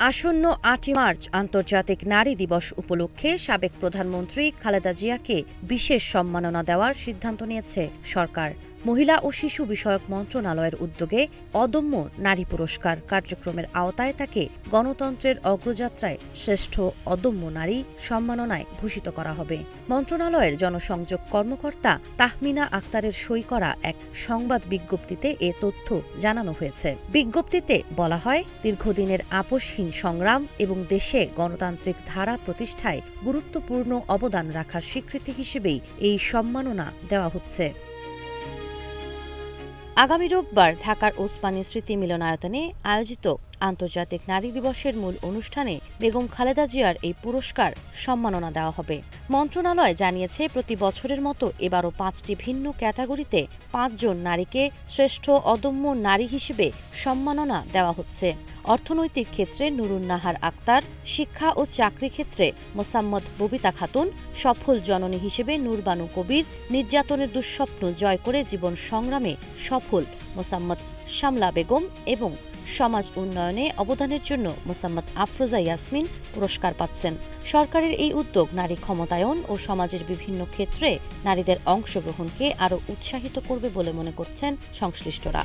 আসন্ন ৮ই মার্চ আন্তর্জাতিক নারী দিবস উপলক্ষে সাবেক প্রধানমন্ত্রী খালেদা জিয়াকে বিশেষ সম্মাননা দেওয়ার সিদ্ধান্ত নিয়েছে সরকার। মহিলা ও শিশু বিষয়ক মন্ত্রণালয়ের উদ্যোগে অদম্য নারী পুরস্কার কার্যক্রমের আওতায় তাকে গণতন্ত্রের অগ্রযাত্রায় শ্রেষ্ঠ অদম্য নারী সম্মাননায় ভূষিত করা হবে। মন্ত্রণালয়ের জনসংযোগ কর্মকর্তা তাহমিনা আক্তারের সই করা এক সংবাদ বিজ্ঞপ্তিতে এ তথ্য জানানো হয়েছে। বিজ্ঞপ্তিতে বলা হয়, দীর্ঘদিনের আপোষহীন সংগ্রাম এবং দেশে গণতান্ত্রিক ধারা প্রতিষ্ঠায় গুরুত্বপূর্ণ অবদান রাখার স্বীকৃতি হিসেবেই এই সম্মাননা দেওয়া হচ্ছে। আগামী রোববার ঢাকার ওসমানী স্মৃতি মিলনায়তনে আয়োজিত আন্তর্জাতিক নারী দিবসের মূল অনুষ্ঠানে বেগম খালেদা জিয়ার এই পুরস্কার সম্মাননা দেওয়া হবে। মন্ত্রণালয় জানিয়েছে, প্রতি বছরের মতো এবারও ৫টি ভিন্ন ক্যাটাগরিতে ৫ জন নারীকে শ্রেষ্ঠ অদম্য নারী হিসেবে সম্মাননা দেওয়া হচ্ছে। অর্থনৈতিক ক্ষেত্রে নুরুন নাহার আক্তার, শিক্ষা ও চাকরি ক্ষেত্রে মোসাম্মদ ববিতা খাতুন, সফল জননী হিসেবে নূরবানু কবির, নির্যাতনের দুঃস্বপ্ন জয় করে জীবন সংগ্রামে সফল মোসাম্মদ শামলা বেগম এবং সমাজ উন্নয়নে অবদানের জন্য মোসাম্মদ আফরোজা ইয়াসমিন পুরস্কার পাচ্ছেন। সরকারের এই উদ্যোগ নারী ক্ষমতায়ন ও সমাজের বিভিন্ন ক্ষেত্রে নারীদের অংশগ্রহণকে আরও উৎসাহিত করবে বলে মনে করছেন সংশ্লিষ্টরা।